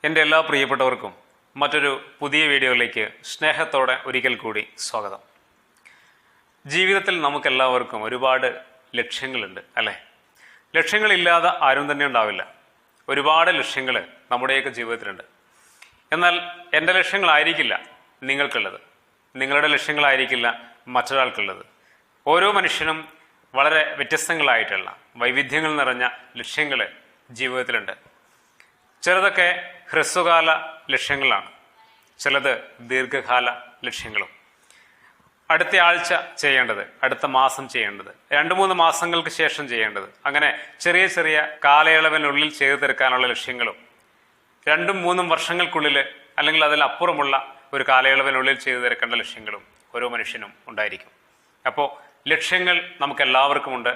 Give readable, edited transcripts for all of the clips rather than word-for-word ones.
എൻ്റെ എല്ലാ പ്രിയപ്പെട്ടവർക്കും മറ്റൊരു പുതിയ വീഡിയോയിലേക്ക് സ്നേഹത്തോടെ ഒരിക്കൽ കൂടി സ്വാഗതം. ജീവിതത്തിൽ നമുക്കെല്ലാവർക്കും ഒരുപാട് ലക്ഷ്യങ്ങളുണ്ട് അല്ലേ? ലക്ഷ്യങ്ങളില്ലാതെ ആരും തന്നെ ഉണ്ടാവില്ല. ഒരുപാട് ലക്ഷ്യങ്ങൾ നമ്മുടെയൊക്കെ ജീവിതത്തിലുണ്ട്. എന്നാൽ എൻ്റെ ലക്ഷ്യങ്ങളായിരിക്കില്ല നിങ്ങൾക്കുള്ളത്, നിങ്ങളുടെ ലക്ഷ്യങ്ങളായിരിക്കില്ല മറ്റൊരാൾക്കുള്ളത്. ഓരോ മനുഷ്യനും വളരെ വ്യത്യസ്തങ്ങളായിട്ടുള്ള വൈവിധ്യങ്ങൾ നിറഞ്ഞ ലക്ഷ്യങ്ങൾ ജീവിതത്തിലുണ്ട്. ചിലതൊക്കെ ഹ്രസ്വകാല ലക്ഷ്യങ്ങളാണ്, ചിലത് ദീർഘകാല ലക്ഷ്യങ്ങളും. അടുത്ത ആഴ്ച ചെയ്യേണ്ടത്, അടുത്ത മാസം ചെയ്യേണ്ടത്, 2-3 മാസങ്ങൾക്ക് ശേഷം ചെയ്യേണ്ടത്, അങ്ങനെ ചെറിയ ചെറിയ കാലയളവിനുള്ളിൽ ചെയ്തു തീർക്കാനുള്ള ലക്ഷ്യങ്ങളും 2-3 വർഷങ്ങൾക്കുള്ളിൽ അല്ലെങ്കിൽ അതിലപ്പുറമുള്ള ഒരു കാലയളവിനുള്ളിൽ ചെയ്തു തീർക്കേണ്ട ലക്ഷ്യങ്ങളും ഓരോ മനുഷ്യനും ഉണ്ടായിരിക്കും. അപ്പോൾ ലക്ഷ്യങ്ങൾ നമുക്കെല്ലാവർക്കുമുണ്ട്.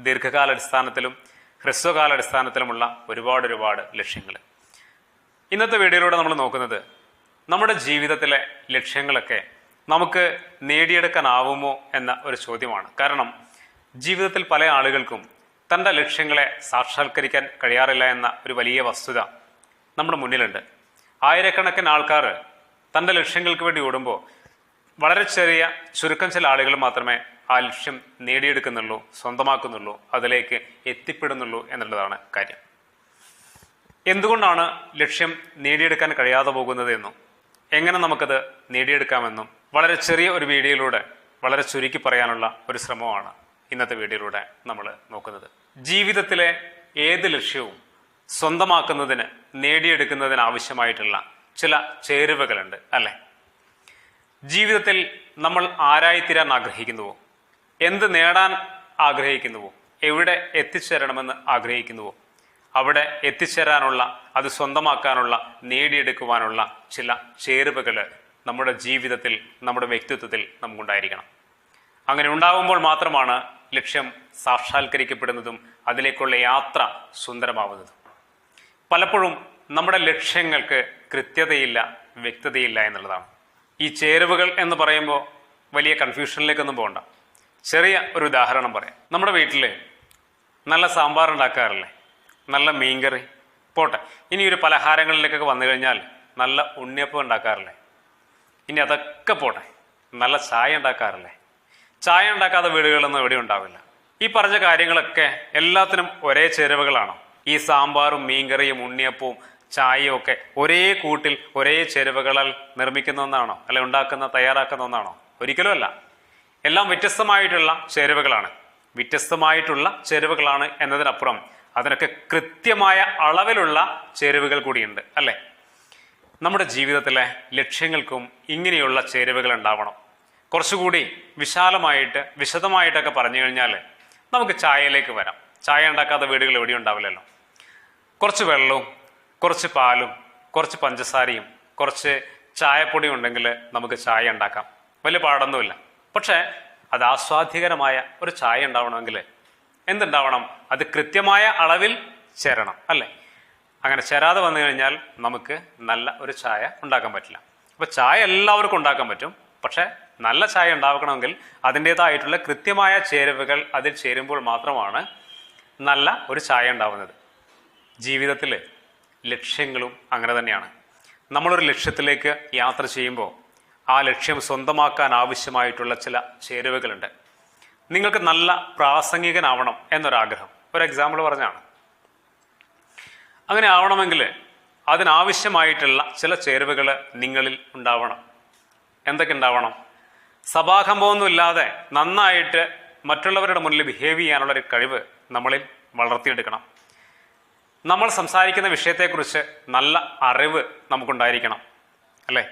ദീർഘകാലാടിസ്ഥാനത്തിലും ഹ്രസ്വകാലാടിസ്ഥാനത്തിലുമുള്ള ഒരുപാട് ലക്ഷ്യങ്ങൾ. ഇന്നത്തെ വീഡിയോയിലൂടെ നമ്മൾ നോക്കുന്നത് നമ്മുടെ ജീവിതത്തിലെ ലക്ഷ്യങ്ങളൊക്കെ നമുക്ക് നേടിയെടുക്കാനാവുമോ എന്ന ഒരു ചോദ്യമാണ്. കാരണം ജീവിതത്തിൽ പല ആളുകൾക്കും തൻ്റെ ലക്ഷ്യങ്ങളെ സാക്ഷാത്കരിക്കാൻ കഴിയാറില്ല എന്ന ഒരു വലിയ വസ്തുത നമ്മുടെ മുന്നിലുണ്ട്. ആയിരക്കണക്കിന് ആൾക്കാർ തൻ്റെ ലക്ഷ്യങ്ങൾക്ക് വേണ്ടി ഓടുമ്പോൾ വളരെ ചെറിയ ചുരുക്കം ചില ആളുകൾ മാത്രമേ ആ ലക്ഷ്യം നേടിയെടുക്കുന്നുള്ളൂ, സ്വന്തമാക്കുന്നുള്ളൂ, അതിലേക്ക് എത്തിപ്പെടുന്നുള്ളൂ എന്നുള്ളതാണ് കാര്യം. എന്തുകൊണ്ടാണ് ലക്ഷ്യം നേടിയെടുക്കാൻ കഴിയാതെ പോകുന്നത് എന്നും എങ്ങനെ നമുക്കത് നേടിയെടുക്കാമെന്നും വളരെ ചെറിയ ഒരു വീഡിയോയിലൂടെ വളരെ ചുരുക്കി പറയാനുള്ള ഒരു ശ്രമമാണ് ഇന്നത്തെ വീഡിയോയിലൂടെ നമ്മൾ നോക്കുന്നത്. ജീവിതത്തിലെ ഏത് ലക്ഷ്യവും സ്വന്തമാക്കുന്നതിന്, നേടിയെടുക്കുന്നതിന് ആവശ്യമായിട്ടുള്ള ചില ചേരുവകളുണ്ട് അല്ലേ? ജീവിതത്തിൽ നമ്മൾ ആരായിത്തീരാൻ ആഗ്രഹിക്കുന്നുവോ, എന്ത് നേടാൻ ആഗ്രഹിക്കുന്നുവോ, എവിടെ എത്തിച്ചേരണമെന്ന് ആഗ്രഹിക്കുന്നുവോ അവിടെ എത്തിച്ചേരാനുള്ള, അത് സ്വന്തമാക്കാനുള്ള, നേടിയെടുക്കുവാനുള്ള ചില ചേരുവകൾ നമ്മുടെ ജീവിതത്തിൽ, നമ്മുടെ വ്യക്തിത്വത്തിൽ നമുക്കുണ്ടായിരിക്കണം. അങ്ങനെ ഉണ്ടാകുമ്പോൾ മാത്രമാണ് ലക്ഷ്യം സാക്ഷാത്കരിക്കപ്പെടുന്നതും അതിലേക്കുള്ള യാത്ര സുന്ദരമാവുന്നതും. പലപ്പോഴും നമ്മുടെ ലക്ഷ്യങ്ങൾക്ക് കൃത്യതയില്ല, വ്യക്തതയില്ല എന്നുള്ളതാണ്. ഈ ചേരുവകൾ എന്ന് പറയുമ്പോൾ വലിയ കൺഫ്യൂഷനിലേക്കൊന്നും പോകണ്ട. ചെറിയ ഒരു ഉദാഹരണം പറയാം. നമ്മുടെ വീട്ടിൽ നല്ല സാമ്പാർ ഉണ്ടാക്കാറില്ലേ, നല്ല മീൻകറി പോട്ടെ, ഇനി ഒരു പലഹാരങ്ങളിലേക്കൊക്കെ വന്നു കഴിഞ്ഞാൽ നല്ല ഉണ്ണിയപ്പം ഉണ്ടാക്കാറില്ലേ? ഇനി അതൊക്കെ പോട്ടെ, നല്ല ചായ ഉണ്ടാക്കാറില്ലേ? ചായ ഉണ്ടാക്കാത്ത വീടുകളൊന്നും എവിടെ ഉണ്ടാവില്ല. ഈ പറഞ്ഞ കാര്യങ്ങളൊക്കെ എല്ലാത്തിനും ഒരേ ചേരുവകളാണോ? ഈ സാമ്പാറും മീൻകറിയും ഉണ്ണിയപ്പവും ചായയും ഒക്കെ ഒരേ കൂട്ടിൽ ഒരേ ചേരുവകളാൽ നിർമ്മിക്കുന്ന ഒന്നാണോ, അല്ലെ തയ്യാറാക്കുന്ന ഒന്നാണോ? ഒരിക്കലും അല്ല. എല്ലാം വ്യത്യസ്തമായിട്ടുള്ള ചേരുവകളാണ്. വ്യത്യസ്തമായിട്ടുള്ള ചേരുവകളാണ് എന്നതിനപ്പുറം അതിനൊക്കെ കൃത്യമായ അളവിലുള്ള ചേരുവകൾ കൂടിയുണ്ട് അല്ലേ? നമ്മുടെ ജീവിതത്തിലെ ലക്ഷ്യങ്ങൾക്കും ഇങ്ങനെയുള്ള ചേരുവകൾ ഉണ്ടാവണം. കുറച്ചുകൂടി വിശദമായിട്ടൊക്കെ പറഞ്ഞു കഴിഞ്ഞാൽ നമുക്ക് ചായയിലേക്ക് വരാം. ചായ ഉണ്ടാക്കാത്ത വീടുകൾ എവിടെയും ഉണ്ടാവില്ലല്ലോ. കുറച്ച് വെള്ളവും കുറച്ച് പാലും കുറച്ച് പഞ്ചസാരയും കുറച്ച് ചായപ്പൊടിയും ഉണ്ടെങ്കിൽ നമുക്ക് ചായ ഉണ്ടാക്കാം. വലിയ പാടൊന്നുമില്ല. പക്ഷെ അത് ആസ്വാദ്യകരമായ ഒരു ചായ ഉണ്ടാവണമെങ്കിൽ എന്തുണ്ടാവണം? അത് കൃത്യമായ അളവിൽ ചേരണം അല്ലേ? അങ്ങനെ ചേരാതെ വന്നു കഴിഞ്ഞാൽ നമുക്ക് നല്ല ഒരു ചായ ഉണ്ടാക്കാൻ പറ്റില്ല. അപ്പൊ ചായ എല്ലാവർക്കും ഉണ്ടാക്കാൻ പറ്റും. പക്ഷെ നല്ല ചായ ഉണ്ടാക്കണമെങ്കിൽ അതിൻ്റെതായിട്ടുള്ള കൃത്യമായ ചേരുവകൾ അതിൽ ചേരുമ്പോൾ മാത്രമാണ് നല്ല ഒരു ചായ ഉണ്ടാവുന്നത്. ജീവിതത്തിൽ ലക്ഷ്യങ്ങളും അങ്ങനെ തന്നെയാണ്. നമ്മളൊരു ലക്ഷ്യത്തിലേക്ക് യാത്ര ചെയ്യുമ്പോൾ ആ ലക്ഷ്യം സ്വന്തമാക്കാൻ ആവശ്യമായിട്ടുള്ള ചില ചേരുവകളുണ്ട്. നിങ്ങൾക്ക് നല്ല പ്രാസംഗികനാവണം എന്നൊരാഗ്രഹം, ഒരു എക്സാമ്പിൾ പറഞ്ഞാണ്. അങ്ങനെ ആവണമെങ്കിൽ അതിനാവശ്യമായിട്ടുള്ള ചില ചേരുവകൾ നിങ്ങളിൽ ഉണ്ടാവണം. എന്തൊക്കെ ഉണ്ടാവണം? സഭാകമ്പമൊന്നും ഇല്ലാതെ നന്നായിട്ട് മറ്റുള്ളവരുടെ മുന്നിൽ ബിഹേവ് ചെയ്യാനുള്ള ഒരു കഴിവ് നമ്മളിൽ വളർത്തിയെടുക്കണം. നമ്മൾ സംസാരിക്കുന്ന വിഷയത്തെക്കുറിച്ച് നല്ല അറിവ് നമുക്കുണ്ടായിരിക്കണം അല്ലേ?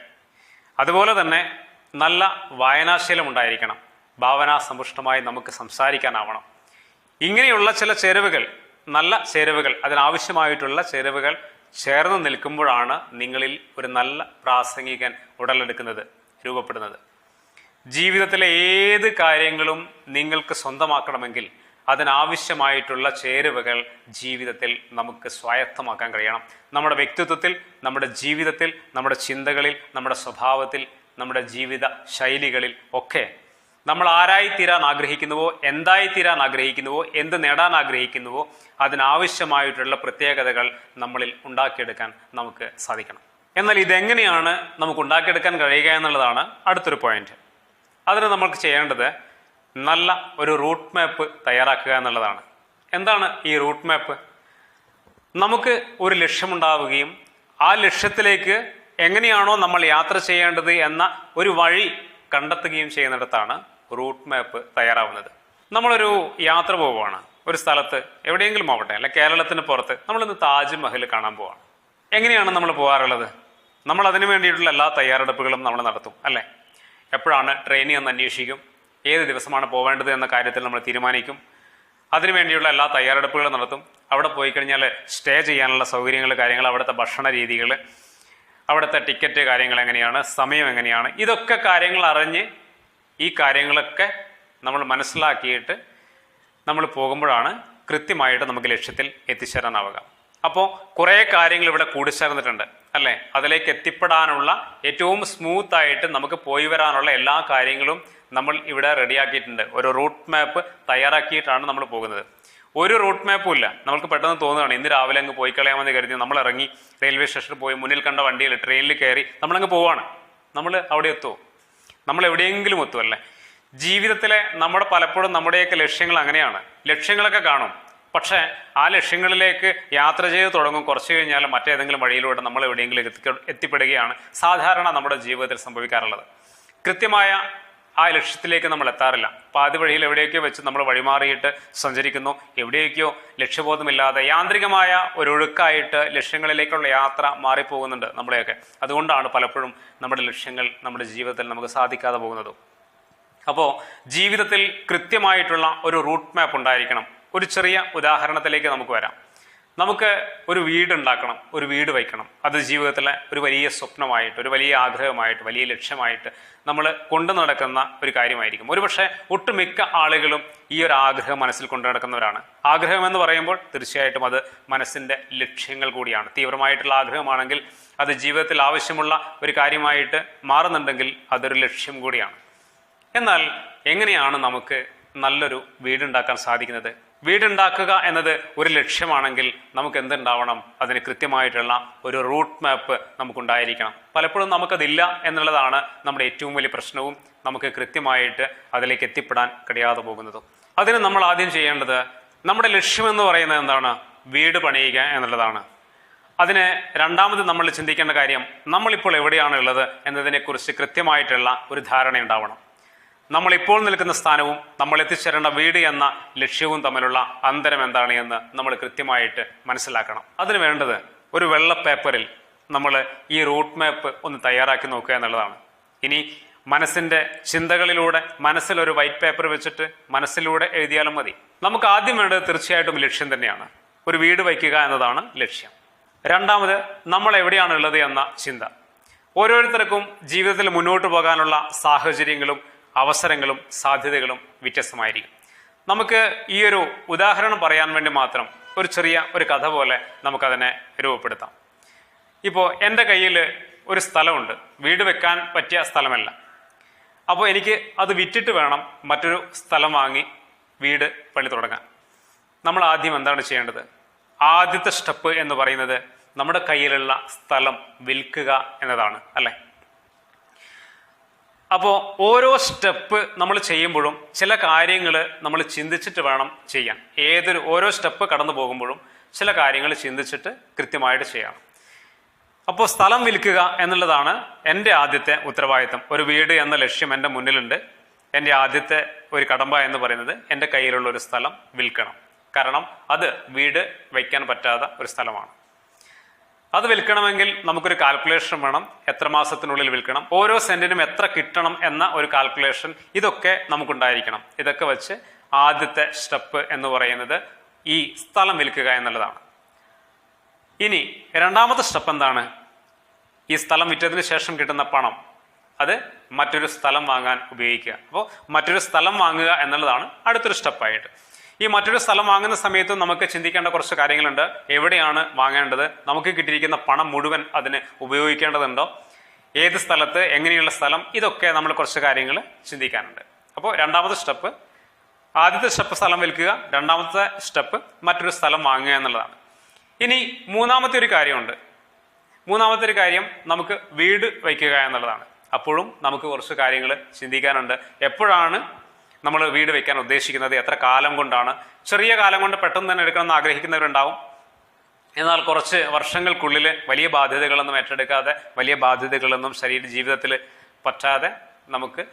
അതുപോലെ തന്നെ നല്ല വായനാശീലം ഉണ്ടായിരിക്കണം. ഭാവനാസമ്പുഷ്ടമായി നമുക്ക് സംസാരിക്കാനാവണം. ഇങ്ങനെയുള്ള ചില ചേരുവകൾ, നല്ല ചേരുവകൾ, അതിനാവശ്യമായിട്ടുള്ള ചേരുവകൾ ചേർന്ന് നിൽക്കുമ്പോഴാണ് നിങ്ങളിൽ ഒരു നല്ല പ്രാസംഗികൻ ഉടലെടുക്കുന്നത്, രൂപപ്പെടുന്നത്. ജീവിതത്തിലെ ഏത് കാര്യങ്ങളും നിങ്ങൾക്ക് സ്വന്തമാക്കണമെങ്കിൽ അതിനാവശ്യമായിട്ടുള്ള ചേരുവകൾ ജീവിതത്തിൽ നമുക്ക് സ്വായത്തമാക്കാൻ കഴിയണം. നമ്മുടെ വ്യക്തിത്വത്തിൽ, നമ്മുടെ ജീവിതത്തിൽ, നമ്മുടെ ചിന്തകളിൽ, നമ്മുടെ സ്വഭാവത്തിൽ, നമ്മുടെ ജീവിത ശൈലികളിൽ ഒക്കെ നമ്മൾ ആരായിത്തീരാൻ ആഗ്രഹിക്കുന്നുവോ, എന്തായിത്തീരാൻ ആഗ്രഹിക്കുന്നുവോ, എന്ത് നേടാൻ ആഗ്രഹിക്കുന്നുവോ അതിനാവശ്യമായിട്ടുള്ള പ്രത്യേകതകൾ നമ്മളിൽ ഉണ്ടാക്കിയെടുക്കാൻ നമുക്ക് സാധിക്കണം. എന്നാൽ ഇതെങ്ങനെയാണ് നമുക്ക് ഉണ്ടാക്കിയെടുക്കാൻ കഴിയുക എന്നുള്ളതാണ് അടുത്തൊരു പോയിന്റ്. അതിന് നമുക്ക് ചെയ്യേണ്ടത് നല്ല ഒരു റൂട്ട് മാപ്പ് തയ്യാറാക്കുക എന്നുള്ളതാണ്. എന്താണ് ഈ റൂട്ട് മാപ്പ്? നമുക്ക് ഒരു ലക്ഷ്യമുണ്ടാവുകയും ആ ലക്ഷ്യത്തിലേക്ക് എങ്ങനെയാണോ നമ്മൾ യാത്ര ചെയ്യേണ്ടത് എന്ന ഒരു വഴി കണ്ടെത്തുകയും ചെയ്യുന്നിടത്താണ് റൂട്ട് മാപ്പ് തയ്യാറാവുന്നത്. നമ്മളൊരു യാത്ര പോവുകയാണ് ഒരു സ്ഥലത്ത്, എവിടെയെങ്കിലും ആവട്ടെ, അല്ലെ കേരളത്തിന് പുറത്ത്, നമ്മളിന്ന് താജ്മഹൽ കാണാൻ പോവാണ്. എങ്ങനെയാണ് നമ്മൾ പോകാറുള്ളത്? നമ്മൾ അതിനു വേണ്ടിയിട്ടുള്ള എല്ലാ തയ്യാറെടുപ്പുകളും നമ്മൾ നടത്തും, അല്ലേ? എപ്പോഴാണ് ട്രെയിനിൽ എന്ന് അന്വേഷിക്കും, ഏത് ദിവസമാണ് പോവേണ്ടത് എന്ന കാര്യത്തിൽ നമ്മൾ തീരുമാനിക്കും, അതിനുവേണ്ടിയുള്ള എല്ലാ തയ്യാറെടുപ്പുകളും നടത്തും. അവിടെ പോയി കഴിഞ്ഞാൽ സ്റ്റേ ചെയ്യാനുള്ള സൗകര്യങ്ങൾ, കാര്യങ്ങൾ, അവിടുത്തെ ഭക്ഷണ രീതികൾ, അവിടുത്തെ ടിക്കറ്റ് കാര്യങ്ങൾ എങ്ങനെയാണ്, സമയം എങ്ങനെയാണ്, ഇതൊക്കെ കാര്യങ്ങൾ അറിഞ്ഞ് ഈ കാര്യങ്ങളൊക്കെ നമ്മൾ മനസ്സിലാക്കിയിട്ട് നമ്മൾ പോകുമ്പോഴാണ് കൃത്യമായിട്ട് നമുക്ക് ലക്ഷ്യത്തിൽ എത്തിച്ചേരാനാവുക. അപ്പോൾ കുറേ കാര്യങ്ങൾ ഇവിടെ കൂടിച്ചേർന്നിട്ടുണ്ട്, അല്ലേ? അതിലേക്ക് എത്തിപ്പെടാനുള്ള ഏറ്റവും സ്മൂത്തായിട്ട് നമുക്ക് പോയി വരാനുള്ള എല്ലാ കാര്യങ്ങളും നമ്മൾ ഇവിടെ റെഡിയാക്കിയിട്ടുണ്ട്. ഒരു റൂട്ട് മാപ്പ് തയ്യാറാക്കിയിട്ടാണ് നമ്മൾ പോകുന്നത്. ഒരു റൂട്ട് മാപ്പും ഇല്ല. നമുക്ക് പെട്ടെന്ന് തോന്നുകയാണ് ഇന്ന് രാവിലെ അങ്ങ് പോയി കളയാമെന്ന് കരുതി നമ്മൾ ഇറങ്ങി റെയിൽവേ സ്റ്റേഷനിൽ പോയി മുന്നിൽ കണ്ട വണ്ടിയിൽ ട്രെയിനിൽ കയറി നമ്മളങ്ങ് പോവാണ്. നമ്മൾ അവിടെ എത്തുമോ? നമ്മൾ എവിടെയെങ്കിലും എത്തുമല്ലേ? ജീവിതത്തിലെ പലപ്പോഴും നമ്മുടെയൊക്കെ ലക്ഷ്യങ്ങൾ അങ്ങനെയാണ്. ലക്ഷ്യങ്ങളൊക്കെ കാണും, പക്ഷേ ആ ലക്ഷ്യങ്ങളിലേക്ക് യാത്ര ചെയ്ത് തുടങ്ങും. കുറച്ച് കഴിഞ്ഞാൽ മറ്റേതെങ്കിലും വഴിയിലൂടെ നമ്മൾ എവിടെയെങ്കിലും എത്തിപ്പെടുകയാണ് സാധാരണ നമ്മുടെ ജീവിതത്തിൽ സംഭവിക്കാറുള്ളത്. കൃത്യമായ ആ ലക്ഷ്യത്തിലേക്ക് നമ്മൾ എത്താറില്ല. പാതി വഴിയിൽ എവിടെയൊക്കെയോ വെച്ച് നമ്മൾ വഴിമാറിയിട്ട് സഞ്ചരിക്കുന്നു. എവിടെയൊക്കെയോ ലക്ഷ്യബോധമില്ലാതെ യാന്ത്രികമായ ഒരു ഒഴുക്കായിട്ട് ലക്ഷ്യങ്ങളിലേക്കുള്ള യാത്ര മാറിപ്പോകുന്നുണ്ട് നമ്മളെയൊക്കെ. അതുകൊണ്ടാണ് പലപ്പോഴും നമ്മുടെ ലക്ഷ്യങ്ങൾ നമ്മുടെ ജീവിതത്തിൽ നമുക്ക് സാധിക്കാതെ പോകുന്നതും. അപ്പോൾ ജീവിതത്തിൽ കൃത്യമായിട്ടുള്ള ഒരു റൂട്ട് മാപ്പ് ഉണ്ടായിരിക്കണം. ഒരു ചെറിയ ഉദാഹരണത്തിലേക്ക് നമുക്ക് വരാം. നമുക്ക് ഒരു വീട് ഉണ്ടാക്കണം, ഒരു വീട് വയ്ക്കണം. അത് ജീവിതത്തിലെ ഒരു വലിയ സ്വപ്നമായിട്ട്, ഒരു വലിയ ആഗ്രഹമായിട്ട്, വലിയ ലക്ഷ്യമായിട്ട് നമ്മൾ കൊണ്ടു നടക്കുന്ന ഒരു കാര്യമായിരിക്കും. ഒരുപക്ഷെ ഒട്ടുമിക്ക ആളുകളും ഈ ഒരു ആഗ്രഹം മനസ്സിൽ കൊണ്ടു നടക്കുന്നവരാണ്. ആഗ്രഹം എന്ന് പറയുമ്പോൾ തീർച്ചയായിട്ടും അത് മനസ്സിന്റെ ലക്ഷ്യങ്ങൾ കൂടിയാണ്. തീവ്രമായിട്ടുള്ള ആഗ്രഹമാണെങ്കിൽ അത് ജീവിതത്തിൽ ആവശ്യമുള്ള ഒരു കാര്യമായിട്ട് മാറുന്നുണ്ടെങ്കിൽ അതൊരു ലക്ഷ്യം കൂടിയാണ്. എന്നാൽ എങ്ങനെയാണ് നമുക്ക് നല്ലൊരു വീടുണ്ടാക്കാൻ സാധിക്കുന്നത്? വീടുണ്ടാക്കുക എന്നത് ഒരു ലക്ഷ്യമാണെങ്കിൽ നമുക്ക് എന്തുണ്ടാവണം? അതിന് കൃത്യമായിട്ടുള്ള ഒരു റൂട്ട് മാപ്പ് നമുക്കുണ്ടായിരിക്കണം. പലപ്പോഴും നമുക്കതില്ല എന്നുള്ളതാണ് നമ്മുടെ ഏറ്റവും വലിയ പ്രശ്നവും, നമുക്ക് കൃത്യമായിട്ട് അതിലേക്ക് എത്തിപ്പെടാൻ കഴിയാതെ പോകുന്നതും. അതിന് നമ്മൾ ആദ്യം ചെയ്യേണ്ടത്, നമ്മുടെ ലക്ഷ്യമെന്ന് പറയുന്നത് എന്താണ്? വീട് പണിയുക എന്നുള്ളതാണ്. അതിന് രണ്ടാമത് നമ്മൾ ചിന്തിക്കേണ്ട കാര്യം, നമ്മളിപ്പോൾ എവിടെയാണ് ഉള്ളത് എന്നതിനെക്കുറിച്ച് കൃത്യമായിട്ടുള്ള ഒരു ധാരണ ഉണ്ടാവണം. നമ്മളിപ്പോൾ നിൽക്കുന്ന സ്ഥാനവും നമ്മൾ എത്തിച്ചേരേണ്ട വീട് എന്ന ലക്ഷ്യവും തമ്മിലുള്ള അന്തരം എന്താണ് എന്ന് നമ്മൾ കൃത്യമായിട്ട് മനസ്സിലാക്കണം. അതിന് വേണ്ടത് ഒരു വെള്ള പേപ്പറിൽ നമ്മൾ ഈ റൂട്ട് മാപ്പ് ഒന്ന് തയ്യാറാക്കി നോക്കുക എന്നുള്ളതാണ്. ഇനി മനസ്സിന്റെ ചിന്തകളിലൂടെ മനസ്സിലൊരു വൈറ്റ് പേപ്പർ വെച്ചിട്ട് മനസ്സിലൂടെ എഴുതിയാലും മതി. നമുക്ക് ആദ്യം വേണ്ടത് തീർച്ചയായിട്ടും ലക്ഷ്യം തന്നെയാണ്. ഒരു വീട് വയ്ക്കുക എന്നതാണ് ലക്ഷ്യം. രണ്ടാമത് നമ്മൾ എവിടെയാണ് ഉള്ളത് എന്ന ചിന്ത. ഓരോരുത്തർക്കും ജീവിതത്തിൽ മുന്നോട്ട് പോകാനുള്ള സാഹചര്യങ്ങളും അവസരങ്ങളും സാധ്യതകളും വ്യത്യസ്തമായിരിക്കും. നമുക്ക് ഈ ഒരു ഉദാഹരണം പറയാൻ വേണ്ടി മാത്രം ഒരു ചെറിയ ഒരു കഥ പോലെ നമുക്കതിനെ രൂപപ്പെടുത്താം. ഇപ്പോൾ എൻ്റെ കയ്യിൽ ഒരു സ്ഥലമുണ്ട്, വീട് വെക്കാൻ പറ്റിയ സ്ഥലമല്ല. അപ്പോൾ എനിക്ക് അത് വിറ്റിട്ട് വേണം മറ്റൊരു സ്ഥലം വാങ്ങി വീട് പണി തുടങ്ങാൻ. നമ്മൾ ആദ്യം എന്താണ് ചെയ്യേണ്ടത്? ആദ്യത്തെ സ്റ്റെപ്പ് എന്ന് പറയുന്നത് നമ്മുടെ കയ്യിലുള്ള സ്ഥലം വിൽക്കുക എന്നതാണ്, അല്ലേ? അപ്പോൾ ഓരോ സ്റ്റെപ്പ് നമ്മൾ ചെയ്യുമ്പോഴും ചില കാര്യങ്ങൾ നമ്മൾ ചിന്തിച്ചിട്ട് വേണം ചെയ്യാൻ. ഓരോ സ്റ്റെപ്പ് കടന്നു പോകുമ്പോഴും ചില കാര്യങ്ങൾ ചിന്തിച്ചിട്ട് കൃത്യമായിട്ട് ചെയ്യണം. അപ്പോൾ സ്ഥലം വിൽക്കുക എന്നുള്ളതാണ് എൻ്റെ ആദ്യത്തെ ഉത്തരവാദിത്തം. ഒരു വീട് എന്ന ലക്ഷ്യം എൻ്റെ മുന്നിലുണ്ട്. എൻ്റെ ആദ്യത്തെ ഒരു കടമ്പ എന്ന് പറയുന്നത് എൻ്റെ കയ്യിലുള്ള ഒരു സ്ഥലം വിൽക്കണം. കാരണം അത് വീട് വയ്ക്കാൻ പറ്റാത്ത ഒരു സ്ഥലമാണ്. അത് വിൽക്കണമെങ്കിൽ നമുക്കൊരു കാൽക്കുലേഷൻ വേണം. എത്ര മാസത്തിനുള്ളിൽ വിൽക്കണം, ഓരോ സെന്റിനും എത്ര കിട്ടണം എന്ന ഒരു കാൽക്കുലേഷൻ, ഇതൊക്കെ നമുക്കുണ്ടായിരിക്കണം. ഇതൊക്കെ വെച്ച് ആദ്യത്തെ സ്റ്റെപ്പ് എന്ന് പറയുന്നത് ഈ സ്ഥലം വിൽക്കുക എന്നുള്ളതാണ്. ഇനി രണ്ടാമത്തെ സ്റ്റെപ്പ് എന്താണ്? ഈ സ്ഥലം വിറ്റതിന് ശേഷം കിട്ടുന്ന പണം അത് മറ്റൊരു സ്ഥലം വാങ്ങാൻ ഉപയോഗിക്കുക. അപ്പോൾ മറ്റൊരു സ്ഥലം വാങ്ങുക എന്നുള്ളതാണ് അടുത്തൊരു സ്റ്റെപ്പായിട്ട്. ഈ മറ്റൊരു സ്ഥലം വാങ്ങുന്ന സമയത്തും നമുക്ക് ചിന്തിക്കേണ്ട കുറച്ച് കാര്യങ്ങളുണ്ട്. എവിടെയാണ് വാങ്ങേണ്ടത്? നമുക്ക് കിട്ടിയിരിക്കുന്ന പണം മുഴുവൻ അതിന് ഉപയോഗിക്കേണ്ടതുണ്ടോ? ഏത് സ്ഥലത്ത്, എങ്ങനെയുള്ള സ്ഥലം, ഇതൊക്കെ നമ്മൾ കുറച്ച് കാര്യങ്ങൾ ചിന്തിക്കാനുണ്ട്. അപ്പോൾ രണ്ടാമത്തെ സ്റ്റെപ്പ്, ആദ്യത്തെ സ്റ്റെപ്പ് സ്ഥലം വിൽക്കുക, രണ്ടാമത്തെ സ്റ്റെപ്പ് മറ്റൊരു സ്ഥലം വാങ്ങുക എന്നുള്ളതാണ്. ഇനി മൂന്നാമത്തെ ഒരു കാര്യമുണ്ട്. മൂന്നാമത്തെ ഒരു കാര്യം നമുക്ക് വീട് വയ്ക്കുക എന്നുള്ളതാണ്. അപ്പോഴും നമുക്ക് കുറച്ച് കാര്യങ്ങൾ ചിന്തിക്കാനുണ്ട്. എപ്പോഴാണ് നമ്മൾ വീട് വയ്ക്കാൻ ഉദ്ദേശിക്കുന്നത്, എത്ര കാലം കൊണ്ടാണ്? ചെറിയ കാലം കൊണ്ട് പെട്ടെന്ന് തന്നെ എടുക്കണമെന്ന് ആഗ്രഹിക്കുന്നവരുണ്ടാവും. എന്നാൽ കുറച്ച് വർഷങ്ങൾക്കുള്ളിൽ വലിയ ബാധ്യതകളൊന്നും ഏറ്റെടുക്കാതെ, വലിയ ബാധ്യതകളൊന്നും ജീവിതത്തിൽ പറ്റാതെ നമുക്ക്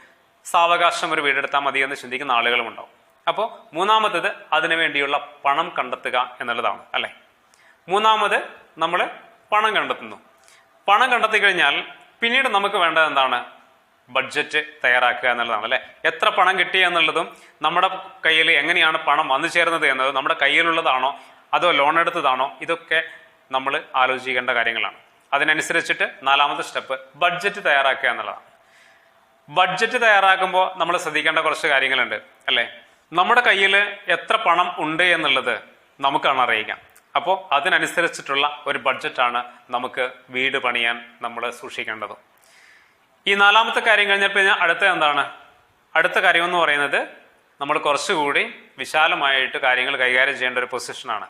സാവകാശം ഒരു വീടെടുത്താൽ മതി എന്ന് ചിന്തിക്കുന്ന ആളുകളും ഉണ്ടാവും. അപ്പോൾ മൂന്നാമത്തത് അതിനു വേണ്ടിയുള്ള പണം കണ്ടെത്തുക എന്നുള്ളതാണ്, അല്ലെ? മൂന്നാമത് നമ്മൾ പണം കണ്ടെത്തുന്നു. പണം കണ്ടെത്തി കഴിഞ്ഞാൽ പിന്നീട് നമുക്ക് വേണ്ടത് എന്താണ്? ബഡ്ജറ്റ് തയ്യാറാക്കുക എന്നുള്ളതാണ്, അല്ലെ? എത്ര പണം കിട്ടി എന്നുള്ളതും നമ്മുടെ കയ്യിൽ എങ്ങനെയാണ് പണം വന്നു ചേർന്നത് എന്നതും, നമ്മുടെ കയ്യിലുള്ളതാണോ അതോ ലോൺ എടുത്തതാണോ, ഇതൊക്കെ നമ്മൾ ആലോചിക്കേണ്ട കാര്യങ്ങളാണ്. അതിനനുസരിച്ചിട്ട് നാലാമത്തെ സ്റ്റെപ്പ് ബഡ്ജറ്റ് തയ്യാറാക്കുക എന്നുള്ളതാണ്. ബഡ്ജറ്റ് തയ്യാറാക്കുമ്പോൾ നമ്മൾ ശ്രദ്ധിക്കേണ്ട കുറച്ച് കാര്യങ്ങളുണ്ട്, അല്ലെ? നമ്മുടെ കയ്യിൽ എത്ര പണം ഉണ്ട് എന്നുള്ളത് നമുക്കാണ് അറിയിക്കാം. അപ്പോൾ അതിനനുസരിച്ചിട്ടുള്ള ഒരു ബഡ്ജറ്റാണ് നമുക്ക് വീട് പണിയാൻ നമ്മൾ സൂക്ഷിക്കേണ്ടത്. ഈ നാലാമത്തെ കാര്യം കഴിഞ്ഞപ്പോൾ അടുത്ത എന്താണ്? അടുത്ത കാര്യം എന്ന് പറയുന്നത് നമ്മൾ കുറച്ചുകൂടി വിശാലമായിട്ട് കാര്യങ്ങൾ കൈകാര്യം ചെയ്യേണ്ട ഒരു പൊസിഷനാണ്.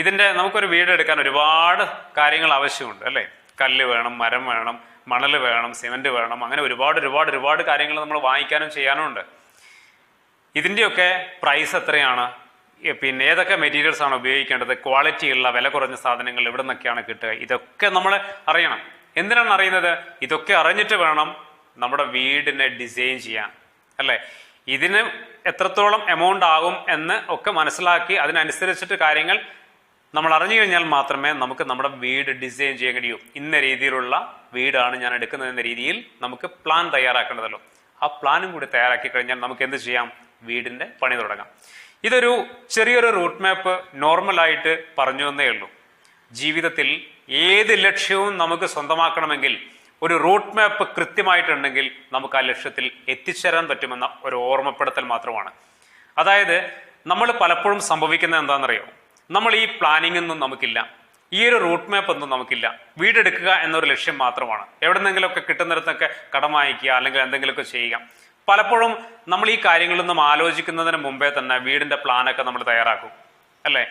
ഇതിന്റെ നമുക്കൊരു വീട് എടുക്കാൻ ഒരുപാട് കാര്യങ്ങൾ ആവശ്യമുണ്ട്, അല്ലേ? കല്ല് വേണം, മരം വേണം, മണൽ വേണം, സിമന്റ് വേണം, അങ്ങനെ ഒരുപാട് കാര്യങ്ങൾ നമ്മൾ വാങ്ങിക്കാനും ചെയ്യാനും ഉണ്ട്. ഇതിന്റെയൊക്കെ പ്രൈസ് എത്രയാണ്, പിന്നെ ഏതൊക്കെ മെറ്റീരിയൽസ് ആണ് ഉപയോഗിക്കേണ്ടത്, ക്വാളിറ്റി ഉള്ള വില കുറഞ്ഞ സാധനങ്ങൾ എവിടെ നിന്നൊക്കെയാണ് കിട്ടുക, ഇതൊക്കെ നമ്മൾ അറിയണം. എന്തിനാണ് അറിയുന്നത്? ഇതൊക്കെ അറിഞ്ഞിട്ട് വേണം നമ്മുടെ വീടിനെ ഡിസൈൻ ചെയ്യാൻ, അല്ലെ? ഇതിന് എത്രത്തോളം എമൗണ്ട് ആകും എന്ന് ഒക്കെ മനസ്സിലാക്കി അതിനനുസരിച്ചിട്ട് കാര്യങ്ങൾ നമ്മൾ അറിഞ്ഞു കഴിഞ്ഞാൽ മാത്രമേ നമുക്ക് നമ്മുടെ വീട് ഡിസൈൻ ചെയ്യാൻ കഴിയൂ. ഇന്ന രീതിയിലുള്ള വീടാണ് ഞാൻ എടുക്കുന്നത് എന്ന രീതിയിൽ നമുക്ക് പ്ലാൻ തയ്യാറാക്കേണ്ടതല്ലോ. ആ പ്ലാനും കൂടി തയ്യാറാക്കി കഴിഞ്ഞാൽ നമുക്ക് എന്ത് ചെയ്യാം? വീടിന്റെ പണി തുടങ്ങാം. ഇതൊരു ചെറിയൊരു റൂട്ട് മാപ്പ് നോർമലായിട്ട് പറഞ്ഞു എന്നേ ഉള്ളൂ. ജീവിതത്തിൽ ഏത് ലക്ഷ്യവും നമുക്ക് സ്വന്തമാക്കണമെങ്കിൽ ഒരു റൂട്ട് മാപ്പ് കൃത്യമായിട്ടുണ്ടെങ്കിൽ നമുക്ക് ആ ലക്ഷ്യത്തിൽ എത്തിച്ചേരാൻ പറ്റുമെന്ന ഒരു ഓർമ്മപ്പെടുത്തൽ മാത്രമാണ്. അതായത് നമ്മൾ പലപ്പോഴും സംഭവിക്കുന്നത് എന്താണെന്നറിയോ? നമ്മൾ ഈ പ്ലാനിംഗ് ഒന്നും നമുക്കില്ല, ഈ ഒരു റൂട്ട് മാപ്പ് ഒന്നും നമുക്കില്ല. വീടെടുക്കുക എന്നൊരു ലക്ഷ്യം മാത്രമാണ്. എവിടെന്നെങ്കിലുമൊക്കെ കിട്ടുന്നിടത്തൊക്കെ കടം വാങ്ങിക്കുക അല്ലെങ്കിൽ എന്തെങ്കിലുമൊക്കെ ചെയ്യുക. പലപ്പോഴും നമ്മൾ ഈ കാര്യങ്ങളൊന്നും ആലോചിക്കുന്നതിന് മുമ്പേ തന്നെ വീടിന്റെ പ്ലാനൊക്കെ നമ്മൾ തയ്യാറാക്കും, അല്ലെ?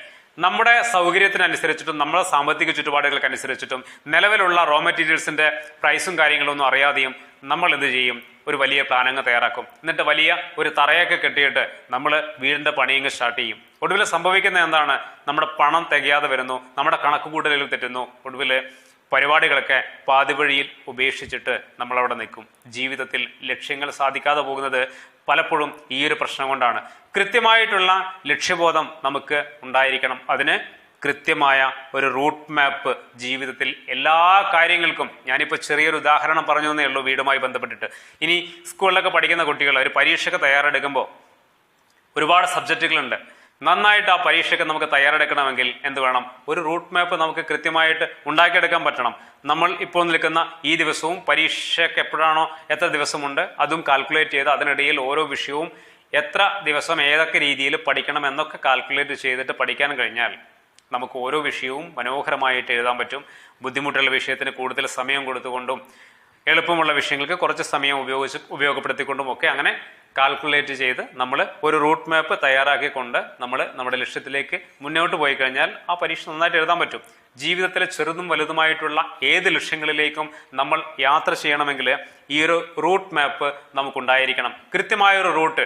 നമ്മുടെ സൗകര്യത്തിനനുസരിച്ചിട്ടും നമ്മുടെ സാമ്പത്തിക ചുറ്റുപാടുകൾക്കനുസരിച്ചിട്ടും നിലവിലുള്ള റോ മെറ്റീരിയൽസിന്റെ പ്രൈസും കാര്യങ്ങളൊന്നും അറിയാതെയും നമ്മൾ എന്ത് ചെയ്യും? ഒരു വലിയ പ്ലാനങ്ങ് തയ്യാറാക്കും. എന്നിട്ട് വലിയ ഒരു തറയൊക്കെ കെട്ടിയിട്ട് നമ്മൾ വീടിന്റെ പണിയങ്ങ് സ്റ്റാർട്ട് ചെയ്യും. ഒടുവിൽ സംഭവിക്കുന്നത് എന്താണ്? നമ്മുടെ പണം തികയാതെ വരുന്നു, നമ്മുടെ കണക്കുകൂട്ടലുകൾ തെറ്റുന്നു. ഒടുവിൽ പരിപാടികളൊക്കെ പാതി വഴിയിൽ ഉപേക്ഷിച്ചിട്ട് നമ്മളവിടെ നിൽക്കും. ജീവിതത്തിൽ ലക്ഷ്യങ്ങൾ സാധിക്കാതെ പോകുന്നത് പലപ്പോഴും ഈ ഒരു പ്രശ്നം കൊണ്ടാണ്. കൃത്യമായിട്ടുള്ള ലക്ഷ്യബോധം നമുക്ക് ഉണ്ടായിരിക്കണം. അതിന് കൃത്യമായ ഒരു റൂട്ട് മാപ്പ് ജീവിതത്തിൽ എല്ലാ കാര്യങ്ങൾക്കും. ഞാനിപ്പോൾ ചെറിയൊരു ഉദാഹരണം പറഞ്ഞു എന്നേ ഉള്ളൂ വീടുമായി ബന്ധപ്പെട്ടിട്ട്. ഇനി സ്കൂളിലൊക്കെ പഠിക്കുന്ന കുട്ടികൾ ഒരു പരീക്ഷയ്ക്ക് തയ്യാറെടുക്കുമ്പോൾ ഒരുപാട് സബ്ജക്റ്റുകളുണ്ട്. നന്നായിട്ട് ആ പരീക്ഷയ്ക്ക് നമുക്ക് തയ്യാറെടുക്കണമെങ്കിൽ എന്ത് വേണം? ഒരു റൂട്ട് മാപ്പ് നമുക്ക് കൃത്യമായിട്ട് ഉണ്ടാക്കിയെടുക്കാൻ പറ്റണം. നമ്മൾ ഇപ്പോൾ നിൽക്കുന്ന ഈ ദിവസവും പരീക്ഷയ്ക്ക് എപ്പോഴാണോ എത്ര ദിവസമുണ്ട് അതും കാൽക്കുലേറ്റ് ചെയ്ത് അതിനിടയിൽ ഓരോ വിഷയവും എത്ര ദിവസം ഏതൊക്കെ രീതിയിൽ പഠിക്കണം എന്നൊക്കെ കാൽക്കുലേറ്റ് ചെയ്തിട്ട് പഠിക്കാൻ കഴിഞ്ഞാൽ നമുക്ക് ഓരോ വിഷയവും മനോഹരമായിട്ട് എഴുതാൻ പറ്റും. ബുദ്ധിമുട്ടുള്ള വിഷയത്തിന് കൂടുതൽ സമയം കൊടുത്തുകൊണ്ടും എളുപ്പമുള്ള വിഷയങ്ങൾക്ക് കുറച്ച് സമയം ഉപയോഗപ്പെടുത്തിക്കൊണ്ടും ഒക്കെ അങ്ങനെ കാൽക്കുലേറ്റ് ചെയ്ത് നമ്മൾ ഒരു റൂട്ട് മാപ്പ് തയ്യാറാക്കിക്കൊണ്ട് നമ്മൾ നമ്മുടെ ലക്ഷ്യത്തിലേക്ക് മുന്നോട്ട് പോയി കഴിഞ്ഞാൽ ആ പരീക്ഷ നന്നായിട്ട് എഴുതാൻ പറ്റും. ജീവിതത്തിലെ ചെറുതും വലുതുമായിട്ടുള്ള ഏത് ലക്ഷ്യങ്ങളിലേക്കും നമ്മൾ യാത്ര ചെയ്യണമെങ്കിൽ ഈ ഒരു റൂട്ട് മാപ്പ് നമുക്കുണ്ടായിരിക്കണം. കൃത്യമായൊരു റൂട്ട്.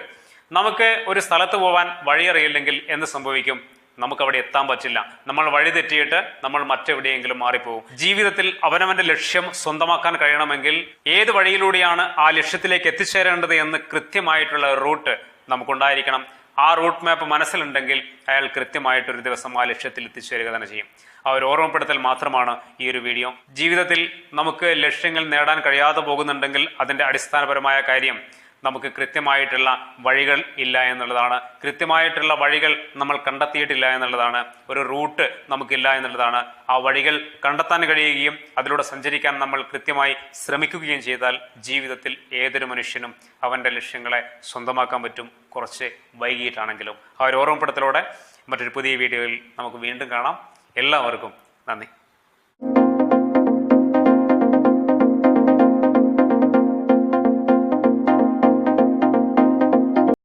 നമുക്ക് ഒരു സ്ഥലത്ത് പോകാൻ വഴിയറിയില്ലെങ്കിൽ എന്ത് സംഭവിക്കും? നമുക്കവിടെ എത്താൻ പറ്റില്ല. നമ്മൾ വഴി തെറ്റിയിട്ട് നമ്മൾ മറ്റെവിടെയെങ്കിലും മാറിപ്പോകും. ജീവിതത്തിൽ അവനവന്റെ ലക്ഷ്യം സ്വന്തമാക്കാൻ കഴിയണമെങ്കിൽ ഏത് വഴിയിലൂടെയാണ് ആ ലക്ഷ്യത്തിലേക്ക് എത്തിച്ചേരേണ്ടത് എന്ന് കൃത്യമായിട്ടുള്ള റൂട്ട് നമുക്കുണ്ടായിരിക്കണം. ആ റൂട്ട് മാപ്പ് മനസ്സിലുണ്ടെങ്കിൽ അയാൾ കൃത്യമായിട്ടൊരു ദിവസം ആ ലക്ഷ്യത്തിൽ എത്തിച്ചേരുക തന്നെ ചെയ്യും. ആ ഒരു ഓർമ്മപ്പെടുത്തൽ മാത്രമാണ് ഈ ഒരു വീഡിയോ. ജീവിതത്തിൽ നമുക്ക് ലക്ഷ്യങ്ങൾ നേടാൻ കഴിയാതെ പോകുന്നുണ്ടെങ്കിൽ അതിന്റെ അടിസ്ഥാനപരമായ കാര്യം നമുക്ക് കൃത്യമായിട്ടുള്ള വഴികൾ ഇല്ല എന്നുള്ളതാണ്. കൃത്യമായിട്ടുള്ള വഴികൾ നമ്മൾ കണ്ടെത്തിയിട്ടില്ല എന്നുള്ളതാണ്. ഒരു റൂട്ട് നമുക്കില്ല എന്നുള്ളതാണ്. ആ വഴികൾ കണ്ടെത്താൻ കഴിയുകയും അതിലൂടെ സഞ്ചരിക്കാൻ നമ്മൾ കൃത്യമായി ശ്രമിക്കുകയും ചെയ്താൽ ജീവിതത്തിൽ ഏതൊരു മനുഷ്യനും അവന്റെ ലക്ഷ്യങ്ങളെ സ്വന്തമാക്കാൻ പറ്റും, കുറച്ച് വൈകിട്ടാണെങ്കിലും. ആ ഒരു ഓർമ്മപ്പെടുത്തലോടെ മറ്റൊരു പുതിയ വീഡിയോയിൽ നമുക്ക് വീണ്ടും കാണാം. എല്ലാവർക്കും നന്ദി.